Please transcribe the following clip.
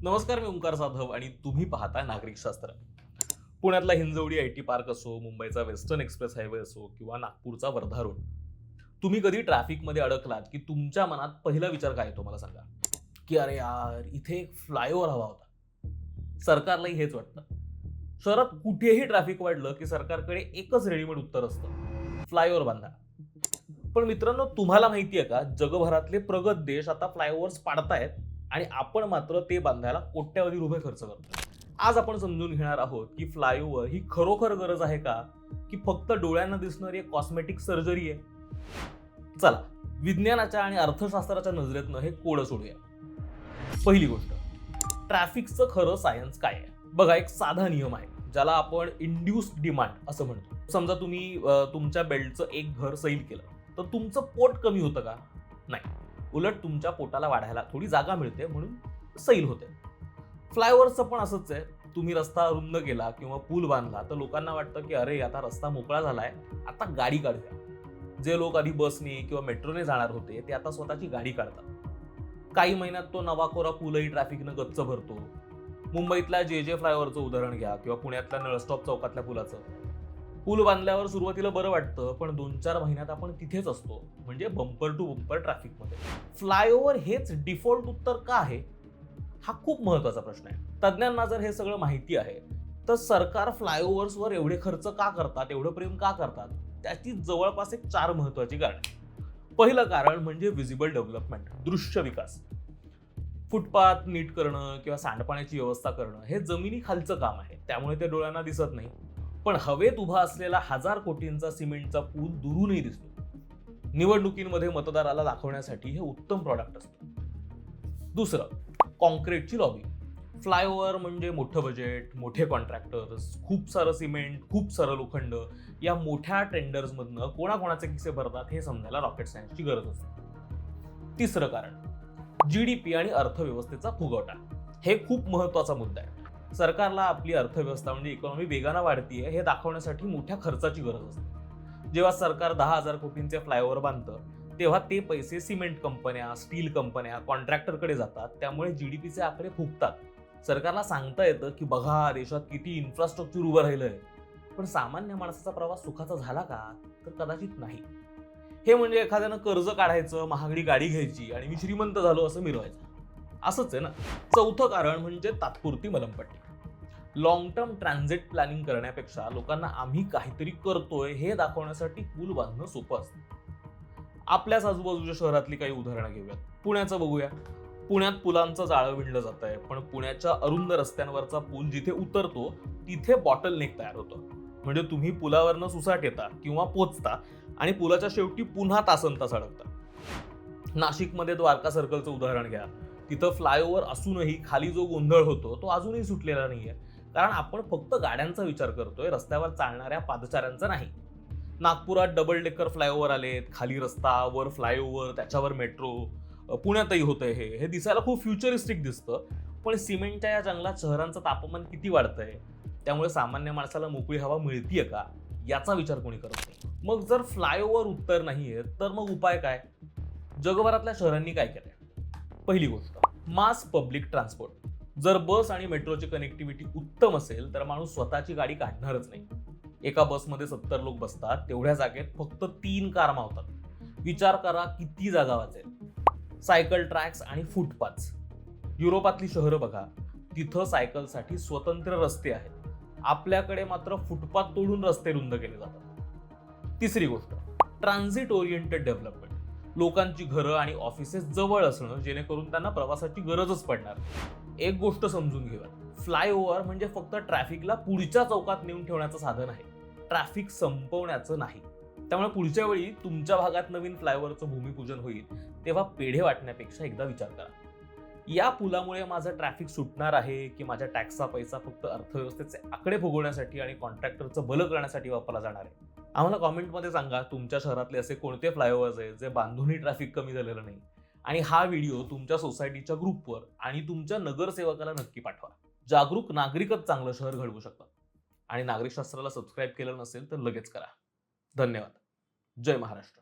नमस्कार, मी ओंकार जाधव आणि तुम्ही पाहता नागरिक शास्त्र. पुण्यातला हिंजवडी आयटी पार्क असो, मुंबईचा वेस्टर्न एक्सप्रेस हायवे असो किंवा नागपूरचा वर्धा रोड, तुम्ही कधी ट्रॅफिकमध्ये अडकलात की तुमच्या मनात पहिला विचार काय येतो मला सांगा? की अरे यार, इथे एक फ्लायओव्हर हवा होता. सरकारलाही हेच वाटतं. शहरात कुठेही ट्रॅफिक वाढलं की सरकारकडे एकच रेडीमेड उत्तर असतं: फ्लायओव्हर बांधा. पण मित्रांनो, तुम्हाला माहितीये का, जगभरातले प्रगत देश आता फ्लायओव्हर्स पाडतायत आणि आपण मात्र ते बांधायला कोट्यवधी रुपये खर्च करतो. आज आपण समजून घेणार आहोत की फ्लायओव्हर ही खरोखर गरज आहे का, की फक्त डोळ्यांना दिसणारी एक कॉस्मेटिक सर्जरी आहे. चला, विज्ञानाच्या आणि अर्थशास्त्राच्या नजरेतनं हे कोडं सोडूया. पहिली गोष्ट, ट्रॅफिकचं खरं सायन्स काय आहे? बघा, एक साधा नियम आहे ज्याला आपण इंड्यूस्ड डिमांड असं म्हणतो. समजा तुम्ही तुमच्या बेल्टचं एक घर सैल केलं, तर तुमचं पोट कमी होतं का? नाही, उलट तुमच्या पोटाला वाढायला थोडी जागा मिळते, म्हणून सैल होते. फ्लायओव्हरचं पण असंच आहे. तुम्ही रस्ता रुंद केला किंवा पूल बांधला तर लोकांना वाटतं की अरे, आता रस्ता मोकळा झालाय, आता गाडी काढूया. जे लोक आधी बसने किंवा मेट्रोने जाणार होते ते आता स्वतःची गाडी काढतात. काही महिन्यात तो नवा कोरा पूलही ट्रॅफिकनं गच्च भरतो. मुंबईतल्या जे फ्लायओव्हरचं उदाहरण घ्या किंवा पुण्यातल्या नळस्टॉप चौकातल्या पुलाचं. पूल बांधल्यावर सुरुवातीला बरं वाटतं, पण 2-4 महिन्यात आपण तिथेच असतो, म्हणजे बंपर टू बंपर ट्रॅफिकमध्ये. फ्लायओव्हर हेच डिफॉल्ट उत्तर का आहे? हा खूप महत्वाचा प्रश्न आहे. तज्ज्ञांना जर हे सगळं माहिती आहे, तर सरकार फ्लायओव्हर्सवर एवढे खर्च का करतात, एवढं प्रेम का करतात? त्याची जवळपास एक 4 महत्वाची कारण. पहिलं कारण म्हणजे व्हिजिबल डेव्हलपमेंट, दृश्य विकास. फुटपाथ नीट करणं किंवा सांडपाण्याची व्यवस्था करणं हे जमिनीखालचं काम आहे, त्यामुळे ते डोळ्यांना दिसत नाही. पण हवेत उभा असलेला 1000 कोटींचा सिमेंटचा पूल दुरूनही दिसतो. निवडणुकीमध्ये मतदाराला दाखवण्यासाठी हे उत्तम प्रॉडक्ट असतं. दुसरं, कॉन्क्रीटची लॉबी. फ्लायओव्हर म्हणजे मोठं बजेट, मोठे कॉन्ट्रॅक्टर्स, खूप सारं सिमेंट, खूप सारं लोखंड. या मोठ्या टेंडर्समधनं कोणाकोणाचे किस्से भरतात हे समजायला रॉकेट सायन्सची गरज असते. तिसरं कारण, जीडीपी आणि अर्थव्यवस्थेचा फुगवटा. हे खूप महत्वाचा मुद्दा आहे. सरकारला आपली अर्थव्यवस्था म्हणजे इकॉनॉमी वेगानं वाढतीये हे दाखवण्यासाठी मोठ्या खर्चाची गरज असते. जेव्हा सरकार 10,000 कोटींचे फ्लायओव्हर बांधतं, तेव्हा ते पैसे सिमेंट कंपन्या, स्टील कंपन्या, कॉन्ट्रॅक्टरकडे जातात. त्यामुळे जीडीपीचे आकडे फुगतात. सरकारला सांगता येतं की बघा, देशात किती इन्फ्रास्ट्रक्चर उभं राहिलंय. पण सामान्य माणसाचा प्रवास सुखाचा झाला का? तर कदाचित नाही. हे म्हणजे एखाद्यानं कर्ज काढायचं, महागडी गाडी घ्यायची आणि मी श्रीमंत झालो असं मिरवायचं. असंच आहे ना. चौथं कारण म्हणजे तात्पुरती मलमपट्टी. लॉंग टर्म ट्रान्झिट प्लॅनिंग करण्यापेक्षा लोकांना आम्ही काहीतरी करतोय हे दाखवण्यासाठी पूल बांधणं सोपं असतं. आपल्याच आजूबाजूच्या शहरातली काही उदाहरणं घेऊयात. पुण्याचं बघूया. पुण्यात पुलांचं जाळं विणलं जात आहे, पण पुण्याच्या अरुंद रस्त्यांवरचा पूल जिथे उतरतो तिथे बॉटलनेक तयार होतं. म्हणजे तुम्ही पुलावरनं सुसाट येता किंवा पोचता आणि पुलाच्या शेवटी पुन्हा तासनतास अडकता. नाशिकमध्ये द्वारका सर्कलचं उदाहरण घ्या. तिथं फ्लायओव्हर असूनही खाली जो गोंधळ होतो तो अजूनही सुटलेला नाहीये, कारण आपण फक्त गाड्यांचा विचार करतोय, रस्त्यावर चालणाऱ्या पादचाऱ्यांचा नाही. नागपुरात डबल डेकर फ्लायओव्हर आलेत, खाली रस्ता, वर फ्लायओव्हर, त्याच्यावर मेट्रो. पुण्यातही होतंय हे दिसायला खूप फ्युचरिस्टिक दिसतं, पण सिमेंटच्या या जंगलात शहरांचं तापमान किती वाढतंय, त्यामुळे सामान्य माणसाला मोकळी हवा मिळतीये का, याचा विचार कोणी करत नाही. मग जर फ्लायओव्हर उत्तर नाहीये, तर मग उपाय काय? जगभरातल्या शहरांनी काय केलंय? पहिली गोष्ट, मास पब्लिक ट्रान्सपोर्ट. जर बस आणि मेट्रोची कनेक्टिव्हिटी उत्तम असेल तर माणूस स्वतःची गाडी काढणारच नाही. एका बसमध्ये 70 लोक बसतात, तेवढ्या जागेत फक्त 3 कार मावतात. विचार करा किती जागा वाचेल. सायकल ट्रॅक्स आणि फुटपाथ्स. युरोपातली शहरं बघा, तिथं सायकलसाठी स्वतंत्र रस्ते आहेत. आपल्याकडे मात्र फुटपाथ तोडून रस्ते रुंद केले जातात. तिसरी गोष्ट, ट्रान्झिट ओरिएंटेड डेव्हलपमेंट. लोकांची घरं आणि ऑफिसेस जवळ असणं, जेणेकरून त्यांना प्रवासाची गरजच पडणार. एक गोष्ट समजून घेऊया, फ्लायओव्हर म्हणजे फक्त ट्रॅफिकला पुढच्या चौकात नेऊन ठेवण्याचं साधन आहे, ट्रॅफिक संपवण्याचं नाही. त्यामुळे पुढच्या वेळी तुमच्या भागात नवीन फ्लायओव्हरचं भूमिपूजन होईल तेव्हा पेढे वाटण्यापेक्षा एकदा विचार करा, या पुलामुळे माझं ट्रॅफिक सुटणार आहे की माझ्या टॅक्सचा पैसा फक्त अर्थव्यवस्थेचे आकडे फुगवण्यासाठी आणि कॉन्ट्रॅक्टरचं भलं करण्यासाठी वापरला जाणार आहे? आम्हाला कॉमेंटमध्ये सांगा तुमच्या शहरातले असे कोणते फ्लायओव्हर्स आहेत जे बांधूनही ट्रॅफिक कमी झालेलं नाही. आणि हा व्हिडिओ तुमच्या सोसायटीच्या ग्रुपवर आणि तुमच्या नगरसेवकाला नक्की पाठवा. जागरूक नागरिकच चांगलं शहर घडवू शकतात. आणि नागरिकशास्त्राला सबस्क्राईब केलं नसेल तर लगेच करा. धन्यवाद. जय महाराष्ट्र.